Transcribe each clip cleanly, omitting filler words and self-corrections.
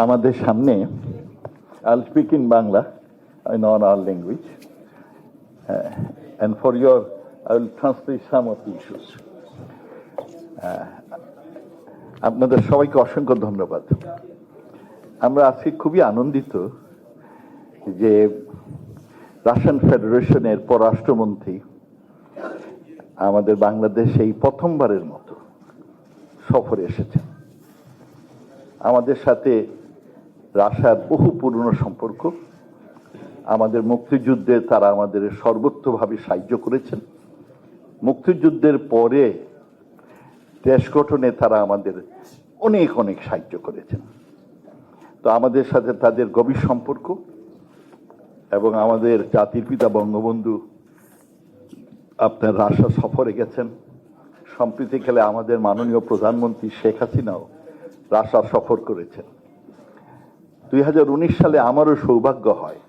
আমাদের সামনে I'll speak in Bangla in our language and for your I will translate some of the issues. আপনাদের সবাইকে অসংখ্য ধন্যবাদ। আমরা আজকে খুবই আনন্দিত যে রাশিয়ান ফেডারেশনের পররাষ্ট্রমন্ত্রী আমাদের বাংলাদেশে এই প্রথমবারের মতো সফরে এসেছেন। আমাদের সাথে রাশিয়ার বহু পুরনো সম্পর্ক, আমাদের মুক্তিযুদ্ধে তারা আমাদের সর্বোচ্চভাবে সাহায্য করেছেন। মুক্তিযুদ্ধের পরে দেশ গঠনে তারা আমাদের অনেক অনেক সাহায্য করেছেন। তো আমাদের সাথে তাদের গভীর সম্পর্ক এবং আমাদের জাতির পিতা বঙ্গবন্ধু আপনার রাশিয়া সফরে গেছেন। সম্প্রীতিকালে আমাদের মাননীয় প্রধানমন্ত্রী শেখ হাসিনাও রাশিয়া সফর করেছেন। 2019 সালে আমারও সৌভাগ্য হয়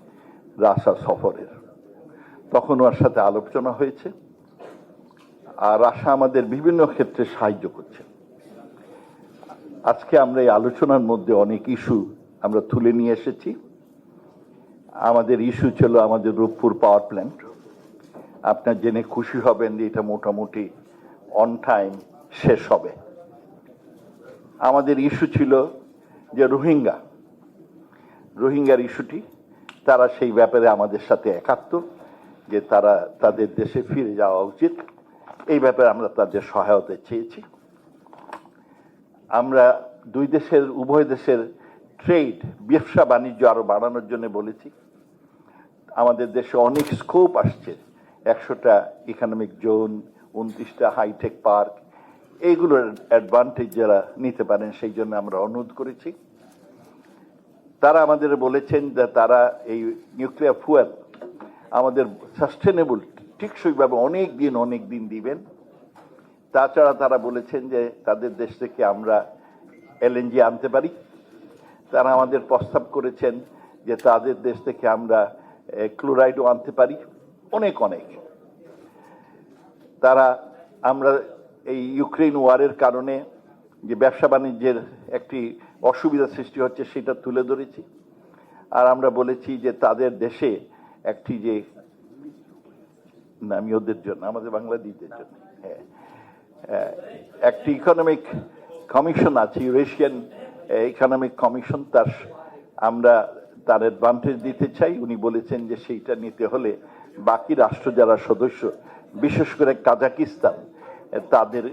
রাশিয়া সফরের, তখন ওর সাথে আলোচনা হয়েছে। আর রাশিয়া আমাদের বিভিন্ন ক্ষেত্রে সাহায্য করছে। আজকে আমরা এই আলোচনার মধ্যে অনেক ইস্যু আমরা তুলে নিয়ে এসেছি। আমাদের ইস্যু ছিল আমাদের রূপপুর পাওয়ার প্ল্যান্ট। আপনার জেনে খুশি হবেন যে এটা মোটামুটি অন টাইম শেষ হবে। আমাদের ইস্যু ছিল যে রোহিঙ্গার ইস্যুটি, তারা সেই ব্যাপারে আমাদের সাথে একাত্ম যে তারা তাদের দেশে ফিরে যাওয়া উচিত। এই ব্যাপারে আমরা তাদের সহায়তা চেয়েছি। আমরা উভয় দেশের ট্রেড, ব্যবসা বাণিজ্য আরো বাড়ানোর জন্য বলেছি। আমাদের দেশে অনেক স্কোপ আসছে, 100টা ইকোনমিক জোন, 29টা হাইটেক পার্ক, এইগুলোর অ্যাডভান্টেজ যারা নিতে পারেন সেই জন্য আমরা অনুরোধ করেছি। তারা আমাদের বলেছেন যে তারা এই নিউক্লিয়ার ফুয়েল আমাদের সাস্টেনেবল টিকসইভাবে অনেক দিন দিবেন। তাছাড়া তারা বলেছেন যে তাদের দেশ থেকে আমরা এলএনজি আনতে পারি। তারা আমাদের প্রস্তাব করেছেন যে তাদের দেশ থেকে আমরা ক্লোরাইডও আনতে পারি, অনেক আমরা এই ইউক্রেন ওয়ারের কারণে যে ব্যবসা বাণিজ্যের একটি অসুবিধা সৃষ্টি হচ্ছে সেটা তুলে ধরেছি। আর আমরা বলেছি যে তাদের দেশে একটি যে আমি ওদের জন্য আমাদের বাংলাদেশের জন্য একটি ইকোনমিক কমিশন আছে, ইউরেশিয়ান ইকোনমিক কমিশন, আমরা তার অ্যাডভান্টেজ দিতে চাই। উনি বলেছেন যে সেইটা নিতে হলে বাকি রাষ্ট্র যারা সদস্য, বিশেষ করে কাজাকিস্তান, তাদের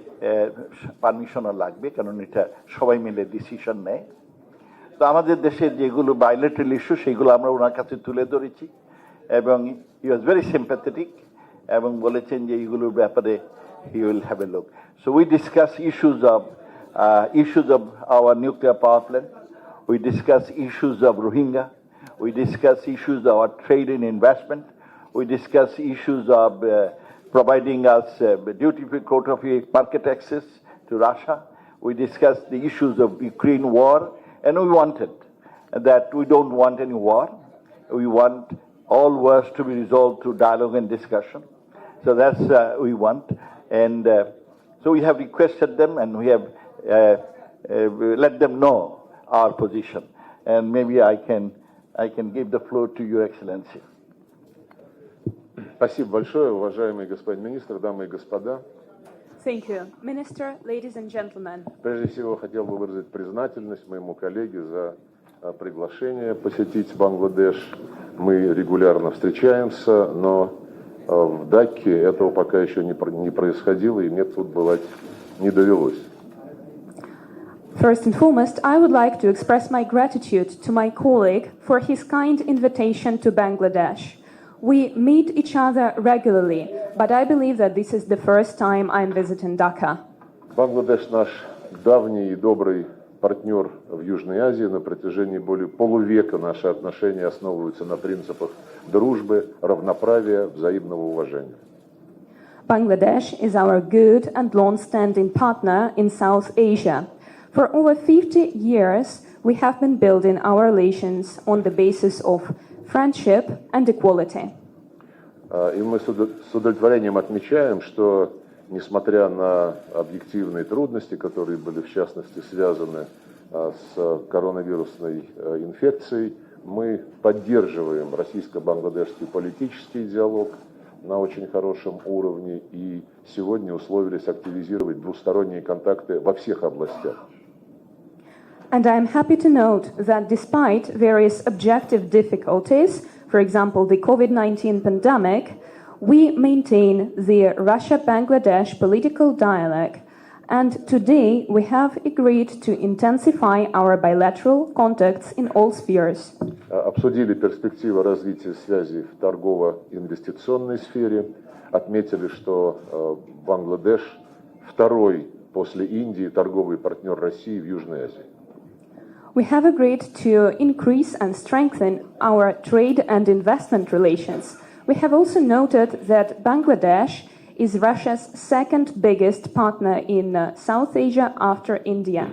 পারমিশনও লাগবে, কারণ এটা সবাই মিলে ডিসিশন নেয়। তো আমাদের দেশের যেগুলো বাইলেটারাল ইস্যু সেগুলো আমরা ওনার কাছে তুলে ধরেছি এবং হি ওয়াজ ভেরি সিম্প্যাথেটিক এবং বলেছেন যে এইগুলোর ব্যাপারে he will have a look. So we discuss issues of our nuclear power plant, we discuss issues of Rohingya, we discuss issues of our trade and investment, we discuss issues of providing us duty-free quota-free market access to Russia. We discussed the issues of Ukraine war, and we wanted that we don't want any war. We want all wars to be resolved through dialogue and discussion. So that's we want, and so we have requested them, and we have let them know our position. And maybe I can give the floor to Your Excellency. Спасибо большое, уважаемый господин министр, дамы и господа. Thank you. Minister, ladies and gentlemen. Прежде всего, хотел бы выразить признательность моему коллеге за приглашение посетить Бангладеш. Мы регулярно встречаемся, но в Дакке этого пока еще не происходило, и мне тут бывать не довелось. First and foremost, I would like to express my gratitude to my colleague for his kind invitation to Bangladesh. We meet each other regularly, but I believe that this is the first time I'm visiting Dacca. Бангладеш наш давний и добрый партнер в Южной Азии. На протяжении более полувека наши отношения основываются на принципах дружбы, равноправия, взаимного уважения. Bangladesh is our good and long-standing partner in South Asia. For over 50 years, we have been building our relations on the basis of friendship and equality. И мы с удовлетворением отмечаем, что, несмотря на объективные трудности, которые были в частности связаны с коронавирусной инфекцией. Мы поддерживаем российско-бангладешский политический диалог на очень хорошем уровне и сегодня условились активизировать двусторонние контакты во всех областях. And I'm happy to note that despite various objective difficulties, for example, the COVID-19 pandemic, we maintain the Russia-Bangladesh political dialogue. And today we have agreed to intensify our bilateral contacts in all spheres. Обсудили перспективы развития связей в торгово-инвестиционной сфере, отметили, что Бангладеш второй после Индии торговый партнер России в Южной Азии. We have agreed to increase and strengthen our trade and investment relations. We have also noted that Bangladesh is Russia's second biggest partner in South Asia after India.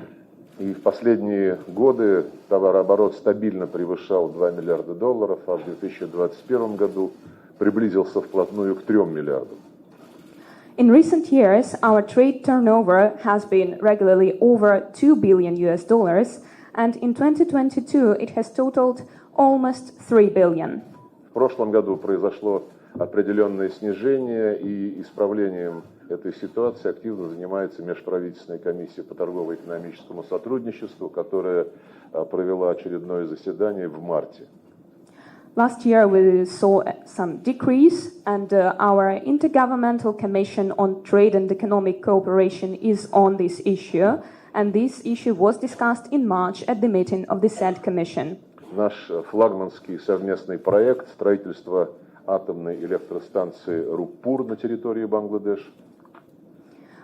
И в последние годы товарооборот стабильно превышал $2 миллиарда, а в 2021 году приблизился вплотную к 3 миллиардам. In recent years, our trade turnover has been regularly over $2 billion, and in 2022 it has totaled almost $3 billion. В прошлом году произошло определенное снижение, и исправлением этой ситуации активно занимается Межправительственная комиссия по торгово-экономическому сотрудничеству, которая провела очередное заседание в марте. Last year we saw some decrease, and our Intergovernmental Commission on Trade and Economic Cooperation is on this issue, and this issue was discussed in March at the meeting of the said commission. Наш флагманский совместный проект строительства атомной электростанции Руппур на территории Бангладеш.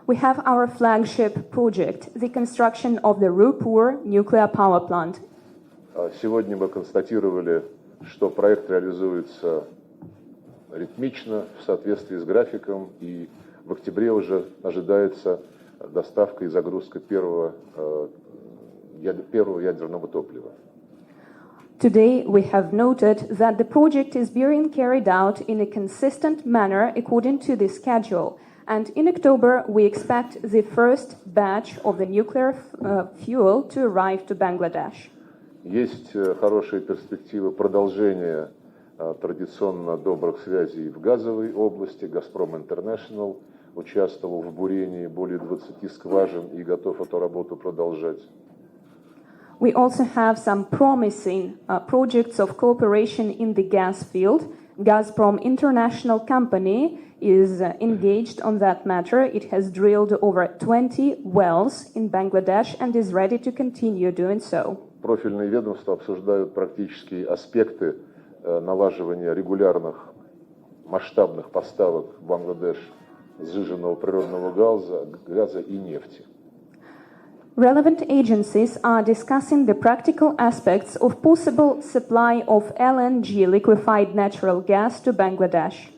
We have our flagship project, the construction of the Rupur nuclear power plant. Сегодня мы констатировали, что проект реализуется ритмично, в соответствии с графиком, и в октябре уже ожидается доставка и загрузка первого ядерного топлива. Today we have noted that the project is being carried out in a consistent manner according to the schedule, and in October we expect the first batch of the nuclear fuel to arrive to Bangladesh. Есть хорошие перспективы продолжения традиционно добрых связей в газовой области. «Газпром Интернешнл» участвовал в бурении более 20 скважин и готов эту работу продолжать. We also have some promising projects of cooperation in the gas field. Gazprom International Company is engaged on that matter. It has drilled over 20 wells in Bangladesh and is ready to continue doing so. Профильные ведомства обсуждают практические аспекты налаживания регулярных масштабных поставок в Бангладеш сжиженного природного газа и нефти. Relevant agencies are discussing the practical aspects of possible supply of LNG, liquefied natural gas, to Bangladesh.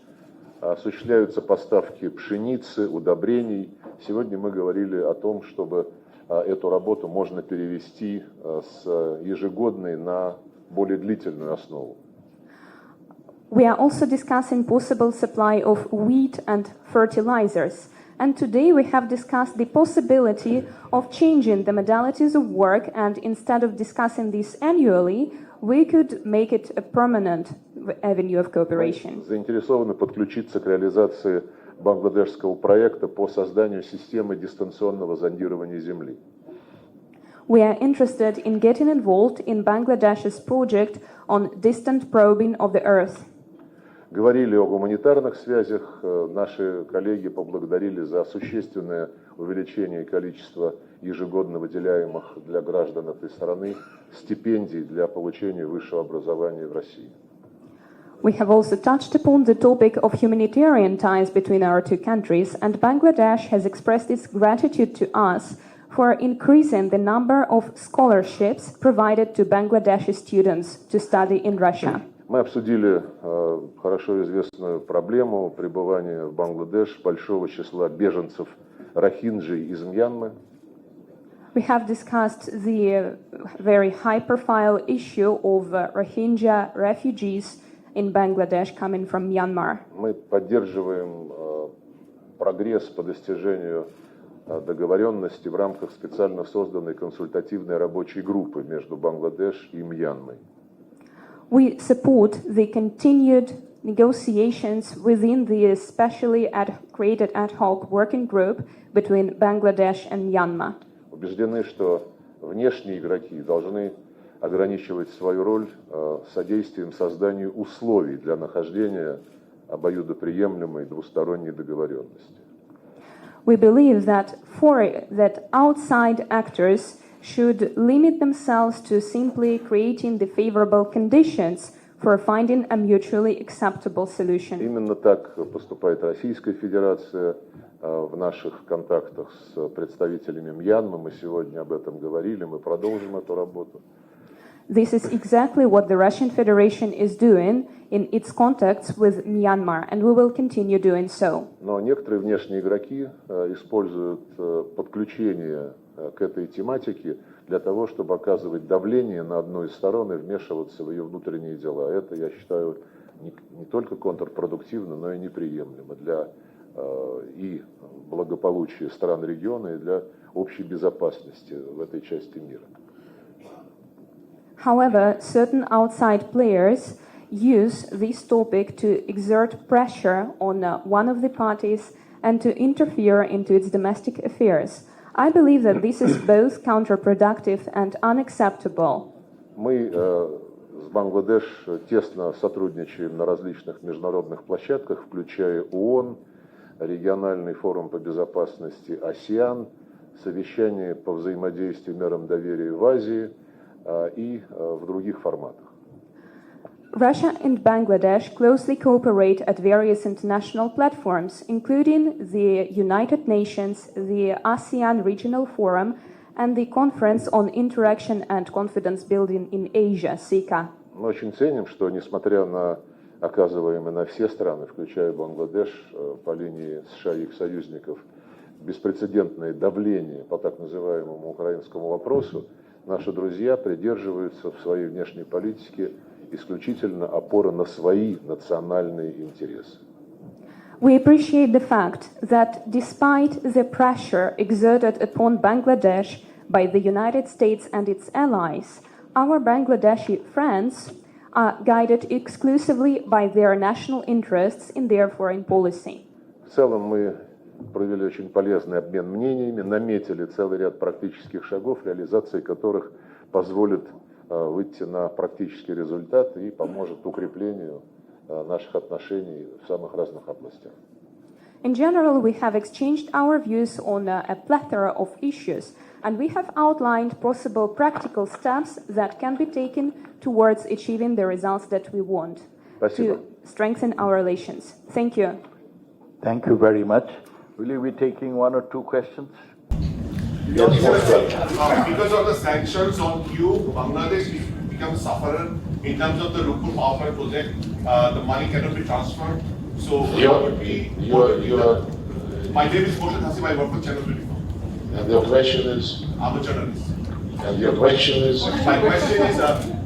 Осуществляются поставки пшеницы, удобрений. Сегодня мы говорили о том, чтобы эту работу можно перевести с ежегодной на более длительную основу. We are also discussing possible supply of wheat and fertilizers. And today we have discussed the possibility of changing the modalities of work, and instead of discussing this annually, we could make it a permanent avenue of cooperation. Заинтересованы подключиться к реализации бангладешского проекта по созданию системы дистанционного зондирования Земли. We are interested in getting involved in Bangladesh's project on distant probing of the Earth. Говорили о гуманитарных связях. Наши коллеги поблагодарили за существенное увеличение количества ежегодно выделяемых для граждан этой страны стипендий для получения высшего образования в России. We have also touched upon the topic of humanitarian ties between our two countries, and Bangladesh has expressed its gratitude to us for increasing the number of scholarships provided to Bangladeshi students to study in Russia. Мы обсудили хорошо известную проблему пребывания в Бангладеш большого числа беженцев рохинджи из Мьянмы. We have discussed the very high-profile issue of Rohingya refugees in Bangladesh coming from Myanmar. Мы поддерживаем прогресс по достижению договоренности в рамках специально созданной консультативной рабочей группы между Бангладеш и Мьянмой. We support the continued negotiations within the specially created ad hoc working group between Bangladesh and Myanmar. Убеждены, что внешние игроки должны ограничивать свою роль содействием созданию условий для нахождения обоюдоприемлемой двусторонней договоренности. We believe that outside actors should limit themselves to simply creating the favorable conditions for finding a mutually acceptable solution. Именно так поступает Российская Федерация в наших контактах с представителями Мьянмы. Мы сегодня об этом говорили, мы продолжим эту работу. This is exactly what the Russian Federation is doing in its contacts with Myanmar, and we will continue doing so. Но некоторые внешние игроки используют подключение к этой тематике для того, чтобы оказывать давление на одну из сторон и вмешиваться в ее внутренние дела. Это, я считаю, не только контрпродуктивно, но и неприемлемо для и благополучия стран региона, и для общей безопасности в этой части мира. However, certain outside players use this topic to exert pressure on one of the parties and to interfere into its domestic affairs. I believe that this is both counterproductive and unacceptable. Мы с Бангладеш тесно сотрудничаем на различных международных площадках, включая ООН, региональный форум по безопасности АСЕАН, совещание по взаимодействию мерам доверия в Азии и в других форматах. Russia and Bangladesh closely cooperate at various international platforms, including the United Nations, the ASEAN Regional Forum, and the Conference on Interaction and Confidence Building in Asia, (SICA). Мы очень ценим, что, несмотря на оказываемое на все страны, включая Бангладеш, по линии США и их союзников, беспрецедентное давление по так называемому украинскому вопросу, наши друзья придерживаются в своей внешней политике исключительно опоры на свои национальные интересы. We appreciate the fact that despite the pressure exerted upon Bangladesh by the United States and its allies, our Bangladeshi friends are guided exclusively by their national interests in their foreign policy. В целом мы провели очень полезный обмен мнениями, наметили целый ряд практических шагов, реализации которых позволит выйти на практический результат и поможет укреплению наших отношений в самых разных областях. In general, we have exchanged our views on a plethora of issues, and we have outlined possible practical steps that can be taken towards achieving the results that we want to strengthen our relations. Thank you. Thank you very much. Will you be taking one or two questions? Yes, because of the sanctions on you, Bangladesh becomes sufferer in terms of the Rupur power plant project. The money cannot be transferred. So what would be? My name is Moshe Hassim. I work for Channel 24. And your question is? I'm a journalist. And your question is? My question is,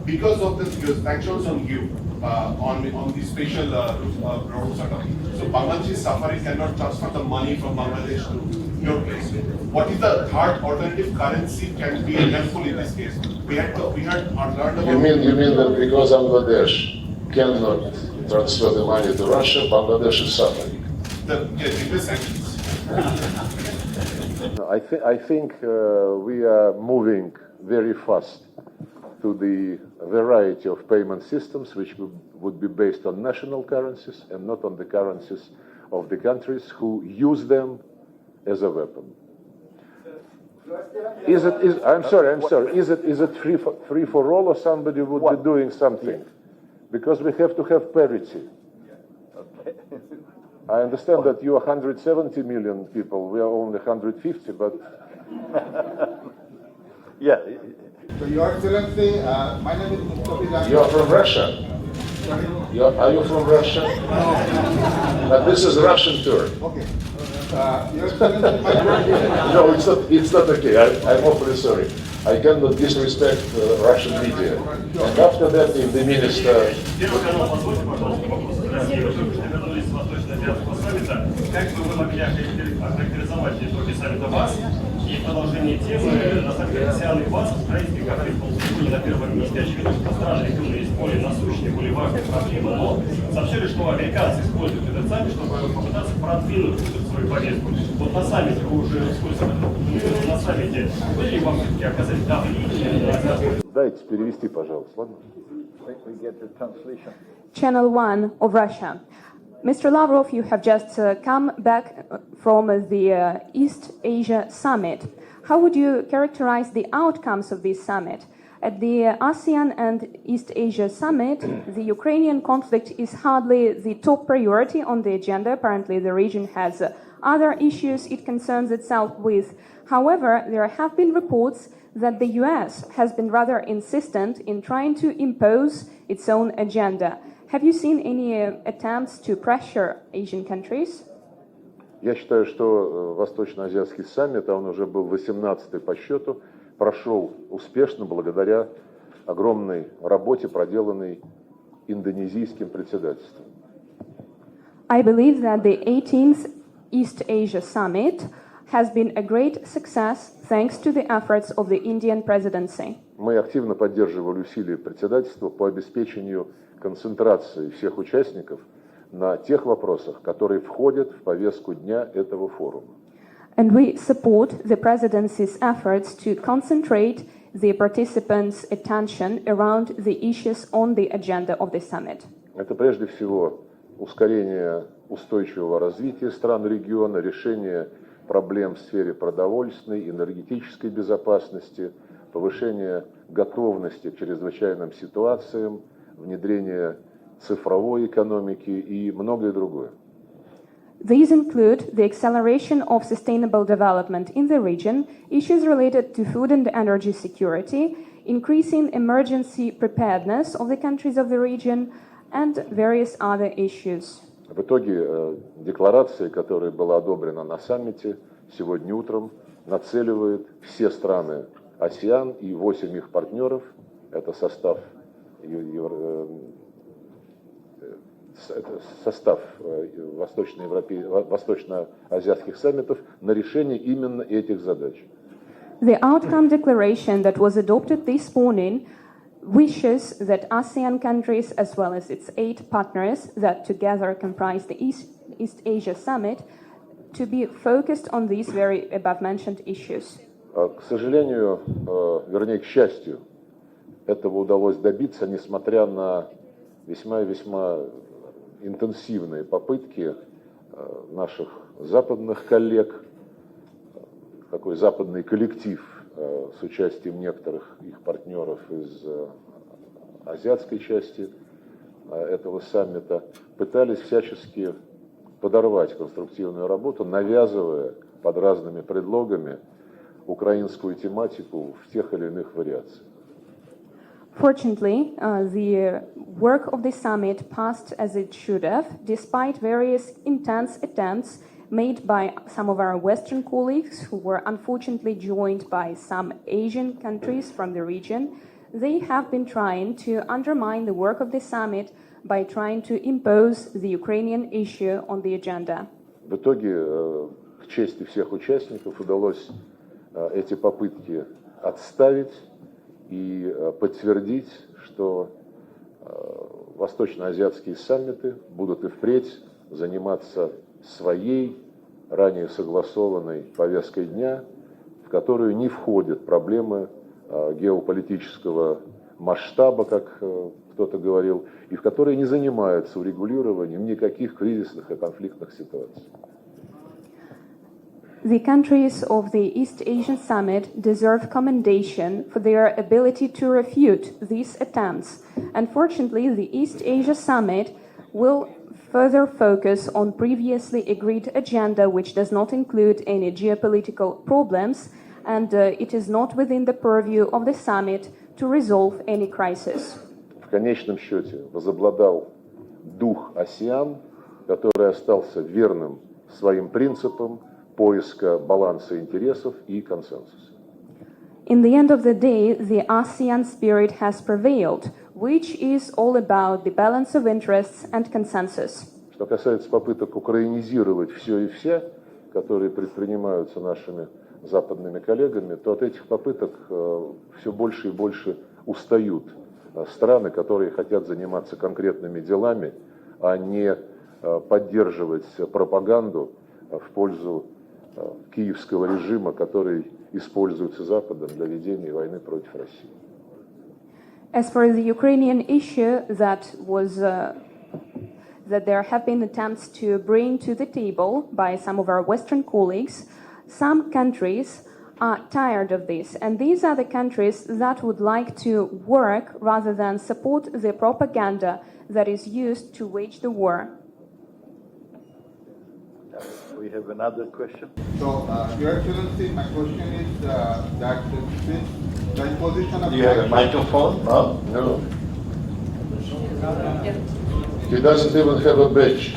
because of the sanctions on you, on the special road setup, so Bangladesh is suffering, cannot transfer the money from Bangladesh to your place. What is the third alternative currency can be helpful in this case? We had learned about. You mean that because Bangladesh cannot transfer the money to Russia, Bangladesh is suffering? The sanctions. I think we are moving very fast to the variety of payment systems which would be based on national currencies and not on the currencies of the countries who use them as a weapon. I'm sorry. Is it free for all, or somebody would be doing something? Because we have to have parity. I understand that you are 170 million people. We are only 150, but Yeah. So, Your Excellency, my name is Mustafa. You are from Russia? Are you from Russia? No. But this is a Russian tour. Okay. Your Excellency, my name No, it's not okay. I'm awfully sorry. I cannot disrespect Russian media. And after that, if the minister... Азиатского саммита. Как бы вы могли охарактеризовать итоги саммита ВАС и в продолжении темы, на самом деле, АСЕАН и ВАС, украинский конфликт был не на первом месте, очевидно, что страны региона есть более насущные, более важные проблемы, но сообщили, что американцы используют этот саммит, чтобы попытаться продвинуть свою повестку. Вот на саммите вы уже использовали, на саммите были ли вам все-таки оказать давление на азиатскую? Дайте перевести, пожалуйста, ладно? Channel 1 of Russia. Mr. Lavrov, you have just come back from the East Asia Summit. How would you characterize the outcomes of this summit? At the ASEAN and East Asia Summit, the Ukrainian conflict is hardly the top priority on the agenda. Apparently, the region has other issues it concerns itself with. However, there have been reports that the US has been rather insistent in trying to impose its own agenda. Have you seen any attempts to pressure Asian countries? Я считаю, что Восточно-Азиатский саммит, а он уже был 18-й по счету, прошел успешно благодаря огромной работе, проделанной индонезийским председательством. I believe that the 18th East Asia Summit has been a great success thanks to the efforts of the Indian presidency. Мы активно поддерживали усилия председательства по обеспечению концентрации всех участников на тех вопросах, которые входят в повестку дня этого форума. And we support the presidency's efforts to concentrate the participants' attention around the issues on the agenda of the summit. Это прежде всего ускорение устойчивого развития стран региона, решение проблем в сфере продовольственной, энергетической безопасности, повышение готовности к чрезвычайным ситуациям, внедрение цифровой экономики и многое другое. These include the acceleration of sustainable development in the region, issues related to food and energy security, increasing emergency preparedness of the countries of the region, and various other issues. В итоге декларация, которая была одобрена на саммите сегодня утром, нацеливает все страны АСЕАН и 8 их партнеров, это состав восточно-азиатских саммитов, на решение именно этих задач. The outcome declaration that was adopted this morning wishes that ASEAN countries, as well as its 8 partners that together comprise the East Asia Summit, to be focused on these very above-mentioned issues. К сожалению, вернее, к счастью, этого удалось добиться, несмотря на весьма и весьма интенсивные попытки наших западных коллег, такой западный коллектив с участием некоторых их партнеров из азиатской части этого саммита, пытались всячески подорвать конструктивную работу, навязывая под разными предлогами украинскую тематику в тех или иных вариациях. Fortunately, the work of the summit passed as it should have, despite various intense attempts made by some of our Western colleagues who were unfortunately joined by some Asian countries from the region. They have been trying to undermine the work of the summit by trying to impose the Ukrainian issue on the agenda. В итоге, к чести всех участников, удалось эти попытки отставить и подтвердить, что восточно-азиатские саммиты будут и впредь заниматься своей, ранее согласованной повесткой дня, в которую не входят проблемы геополитического масштаба, как кто-то говорил, и в которой не занимаются урегулированием никаких кризисных и конфликтных ситуаций. The countries of the East Asian Summit deserve commendation for their ability to refute these attempts. Unfortunately, the East Asia Summit will further focus on previously agreed agenda, which does not include any geopolitical problems, and it is not within the purview of the summit to resolve any crisis. В конечном счете возобладал дух АСЕАН, который остался верным своим принципам поиска баланса интересов и консенсуса. In the end of the day, the ASEAN spirit has prevailed, which is all about the balance of interests and consensus. Что касается попыток украинизировать все и вся, которые предпринимаются нашими западными коллегами, то от этих попыток все больше и больше устают страны, которые хотят заниматься конкретными делами, а не поддерживать пропаганду в пользу киевского режима, который используется Западом для ведения войны против России. As for the Ukrainian issue, that there have been attempts to bring to the table by some of our Western colleagues, some countries are tired of this, and these are the countries that would like to work rather than support the propaganda that is used to wage the war. We have another question. So, Your Excellency, my question is that since the imposition of Do you have a microphone? No? No. He doesn't even have a badge.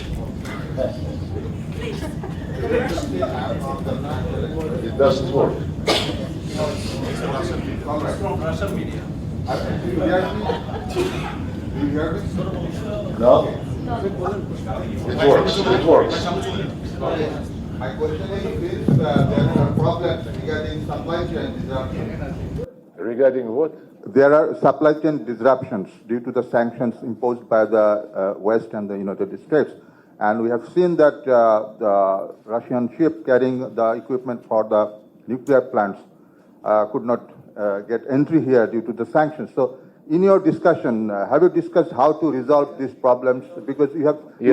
It doesn't work. Russian media. Do you hear me? Do you hear me? No? It works. It works. My question is there are problems regarding supply chain disruption. Regarding what? There are supply chain disruptions due to the sanctions imposed by the West and the United States. And we have seen that the Russian ship carrying the equipment for the nuclear plants could not get entry here due to the sanctions. So, in your discussion, have you discussed how to resolve these problems? Because you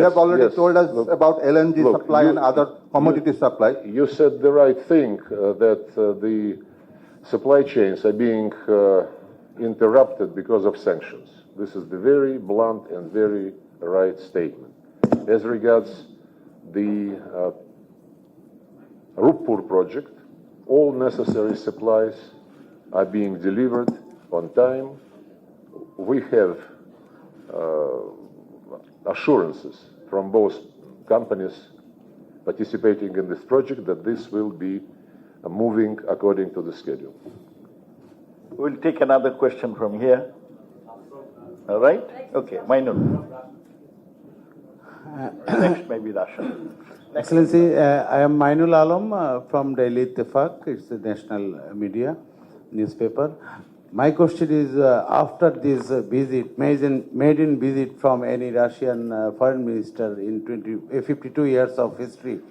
have already told us about LNG supply and other commodity supply. You said the right thing, that the supply chains are being interrupted because of sanctions. This is the very blunt and very right statement. As regards the Ruppur project, all necessary supplies are being delivered on time. We have assurances from both companies participating in this project that this will be moving according to the schedule. We'll take another question from here. All right? Okay, Mainul. Next maybe Russian. Excellency, I am Mainul Alam from Daily Ittifaq. It's a national media newspaper. My question is, after this visit, maiden visit from any Russian foreign minister in 52 years of history,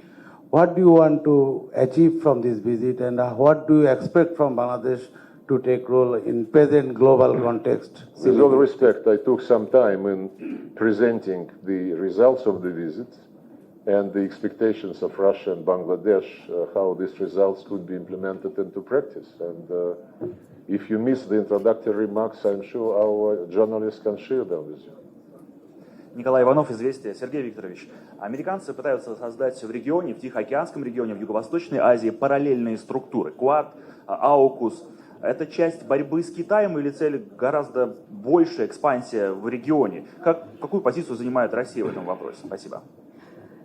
what do you want to achieve from this visit, and what do you expect from Bangladesh to take role in present global context? With all respect, I took some time in presenting the results of the visit and the expectations of Russia and Bangladesh, how these results could be implemented into practice. And if you miss the introductory remarks, I'm sure our journalists can share them with you. Николай Иванов, «Известия». Сергей Викторович, американцы пытаются создать в регионе, в Тихоокеанском регионе, в Юго-Восточной Азии параллельные структуры. КВАД, АУКУС. Это часть борьбы с Китаем или цель гораздо большая экспансия в регионе? Какую позицию занимает Россия в этом вопросе? Спасибо.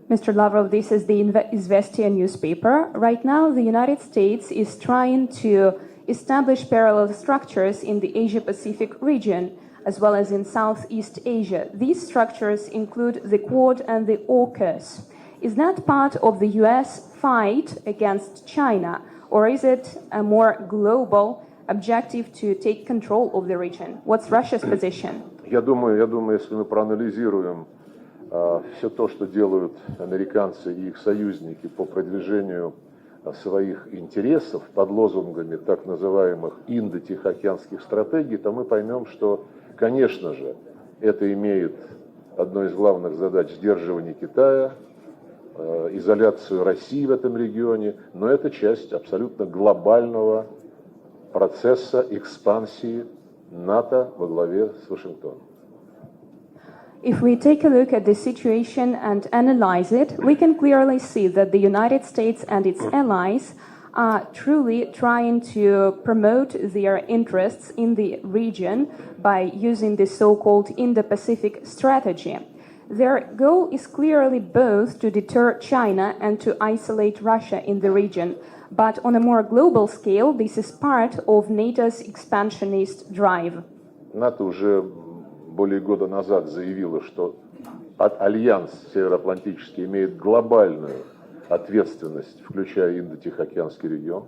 Mr. Lavrov, this is the Izvestia newspaper. Right now, the United States is trying to establish parallel structures in the Asia-Pacific region, as well as in Southeast Asia. These structures include the Quad and the AUKUS. Is that part of the U.S. fight against China, or is it a more global objective to take control of the region? What's Russia's position? Я думаю, если мы проанализируем все то, что делают американцы и их союзники по продвижению своих интересов под лозунгами так называемых индо-тихоокеанских стратегий, то мы поймем, что, конечно же, это имеет одной из главных задач сдерживание Китая, изоляцию России в этом регионе, но это часть абсолютно глобального процесса экспансии НАТО во главе с Вашингтоном. If we take a look at the situation and analyze it, we can clearly see that the United States and its allies are truly trying to promote their interests in the region by using the so-called Indo-Pacific strategy. Their goal is clearly both to deter China and to isolate Russia in the region. But on a more global scale, this is part of NATO's expansionist drive. НАТО уже более года назад заявила, что Альянс Североатлантический имеет глобальную ответственность, включая Индо-Тихоокеанский регион.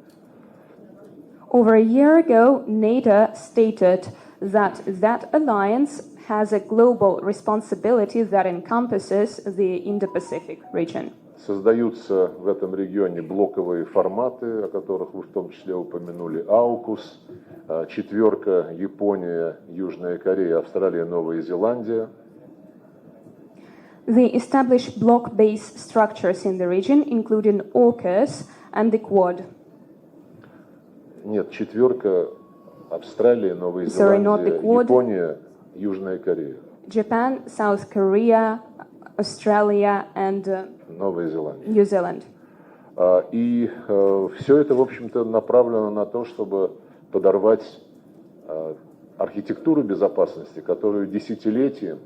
Over a year ago, NATO stated that alliance has a global responsibility that encompasses the Indo-Pacific region. Создаются в этом регионе блоковые форматы, о которых вы в том числе упомянули, АУКУС, четверка, Япония, Южная Корея, Австралия, Новая Зеландия. They establish bloc-based structures in the region, including AUKUS and the Quad. Нет, четверка, Австралия, Новая Sorry, not the Зеландия, Quad. Япония, Южная Корея. Japan, South Korea, Australia and Новая Зеландия. New Zealand. И все это, в общем-то, направлено на то, чтобы подорвать архитектуру безопасности, которую десятилетием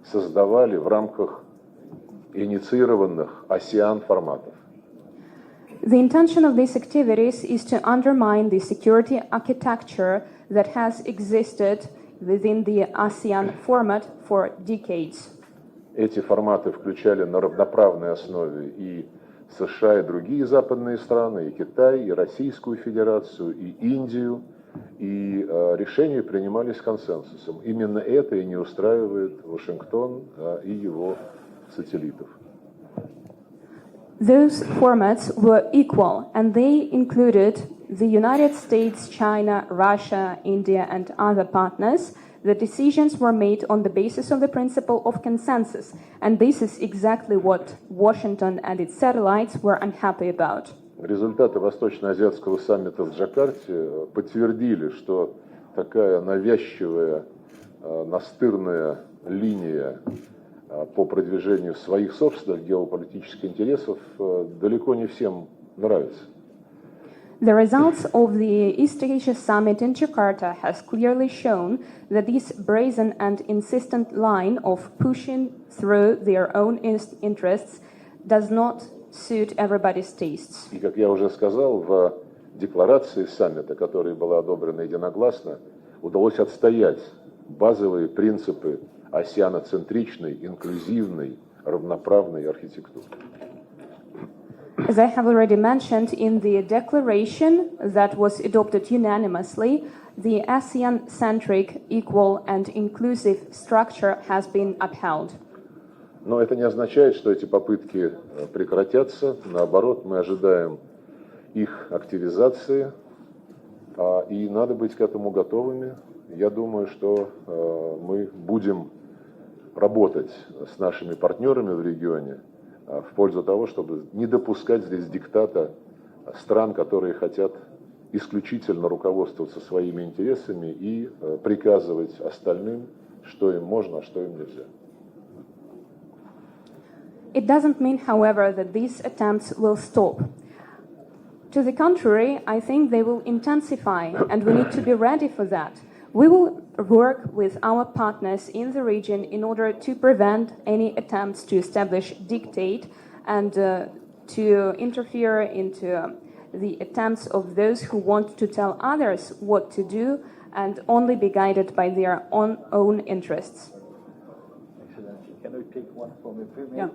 создавали в рамках инициированных ASEAN форматов. The intention of these activities is to undermine the security architecture that has existed within the ASEAN format for decades. Эти форматы включали на равноправной основе и США, и другие западные страны, и Китай, и Российскую Федерацию, и Индию, и решения принимались консенсусом. Именно это и не устраивает Вашингтон и его сателлитов. Those formats were equal, and they included the United States, China, Russia, India, and other partners. The decisions were made on the basis of the principle of consensus, and this is exactly what Washington and its satellites were unhappy about. Результаты Восточно-Азиатского саммита в Джакарте подтвердили, что такая навязчивая, настырная линия по продвижению своих собственных геополитических интересов далеко не всем нравится. The results of the East Asia Summit in Jakarta has clearly shown that this brazen and insistent line of pushing through their own interests does not suit everybody's tastes. И, как я уже сказал, в декларации саммита, которая была одобрена единогласно, удалось отстоять базовые принципы асианоцентричной, инклюзивной, равноправной архитектуры. As I have already mentioned in the declaration that was adopted unanimously, the ASEAN-centric, equal and inclusive structure has been upheld. Но это не означает, что эти попытки прекратятся. Наоборот, мы ожидаем их активизации, и надо быть к этому готовыми. Я думаю, что мы будем работать с нашими партнерами в регионе в пользу того, чтобы не допускать здесь диктата стран, которые хотят исключительно руководствоваться своими интересами и приказывать остальным, что им можно, а что им нельзя. It doesn't mean, however, that these attempts will stop. To the contrary, I think they will intensify, and we need to be ready for that. We will work with our partners in the region in order to prevent any attempts to establish dictate and to interfere into the attempts of those who want to tell others what to do and only be guided by their own interests. Excellency, can we take one from a female? Yeah.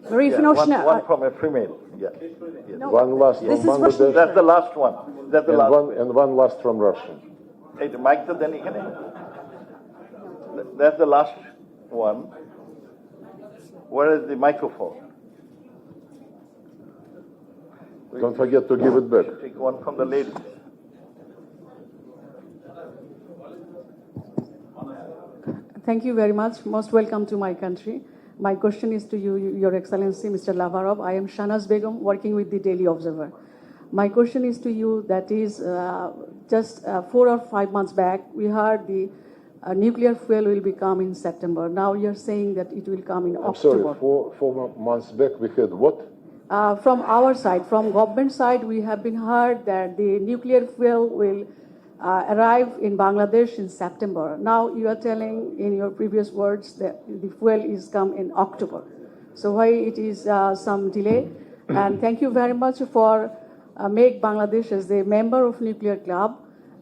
One from a female. Yeah. No, One last this from is Bangladesh, That's the last one. That's the last. and one last from Russia. Hey, the mic then you can. That's the last one. Where is the microphone? Don't forget to give it back. Take one from the lady. Thank you very much. Most welcome to my country. My question is to you, Your Excellency, Mr. Lavrov. I am Shanaz Begum, working with the Daily Observer. My question is to you, that is, just 4 or 5 months back, we heard the nuclear fuel will be coming in September. Now you're saying that it will come in October. I'm sorry, 4 months back we had what? From our side, from government side, we have been heard that the nuclear fuel will arrive in Bangladesh in September. Now you are telling in your previous words that the fuel is come in October. So why it is some delay? And thank you very much for make Bangladesh as a member of nuclear club.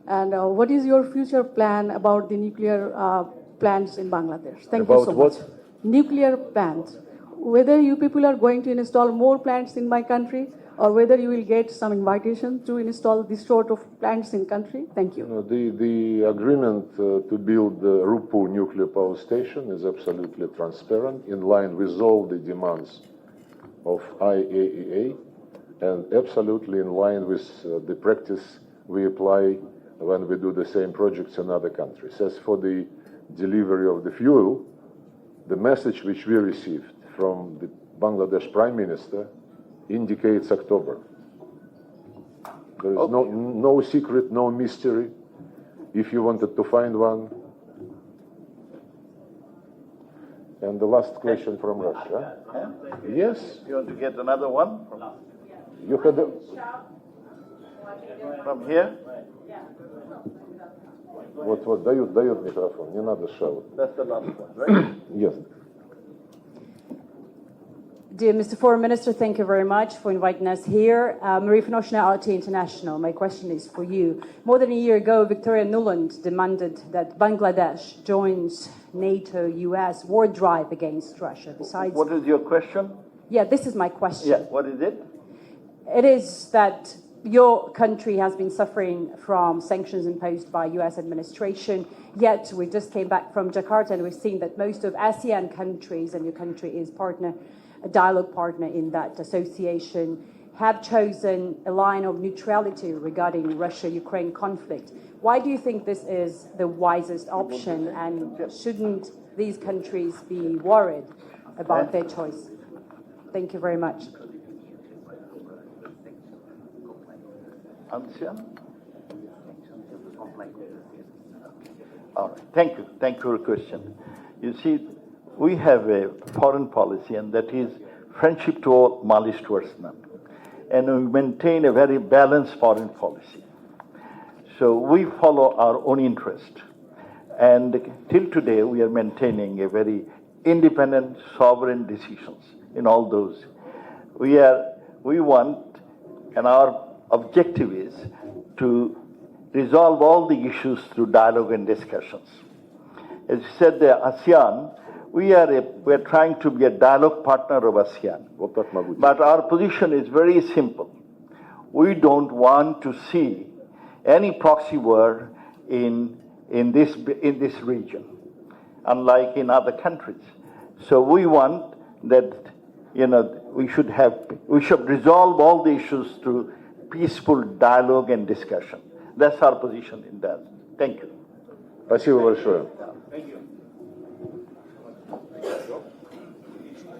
And what is your future plan about the nuclear plants in Bangladesh? Thank you so much. nuclear plant, whether you people are going to install more plants in my country or whether you will get some invitation to install this sort of plants in country? Thank you. The agreement to build the Rupu nuclear power station is absolutely transparent, in line with all the demands of IAEA, and absolutely in line with the practice we apply when we do the same projects in other countries. As for the delivery of the fuel, the message which we received from the Bangladesh Prime Minister indicates October. There is no secret, no mystery. If you wanted to find one. And the last question from Russia. Yes? You want to get another one? You had From here? Вот, дают микрофон, не надо шаут. That's the last one, right? Yes. Dear Mr. Foreign Minister, thank you very much for inviting us here. Marie for Nationality International, my question is for you. More than a year ago, Victoria Nuland demanded that Bangladesh joins NATO, US war drive against Russia. Besides, What is your question? yeah, this is my question. Yeah, what is it? It is that your country has been suffering from sanctions imposed by US administration, yet we just came back from Jakarta and we've seen that most of ASEAN countries, and your country is a dialogue partner in that association, have chosen a line of neutrality regarding Russia-Ukraine conflict. Why do you think this is the wisest option, and shouldn't these countries be worried about their choice? Thank you very much. All right. Thank you. Thank you for your question. You see, we have a foreign policy, and that is friendship to all, malice towards none. And we maintain a very balanced foreign policy. So we follow our own interest. And till today, we are maintaining a very independent, sovereign decisions in all those. We want, and our objective is to resolve all the issues through dialogue and discussions. As you said, the ASEAN, we are trying to be a dialogue partner of ASEAN. But our position is very simple. We don't want to see any proxy war in this region, unlike in other countries. So we want that, we should resolve all the issues through peaceful dialogue and discussion. That's our position in that. Thank you. Спасибо большое. Thank you.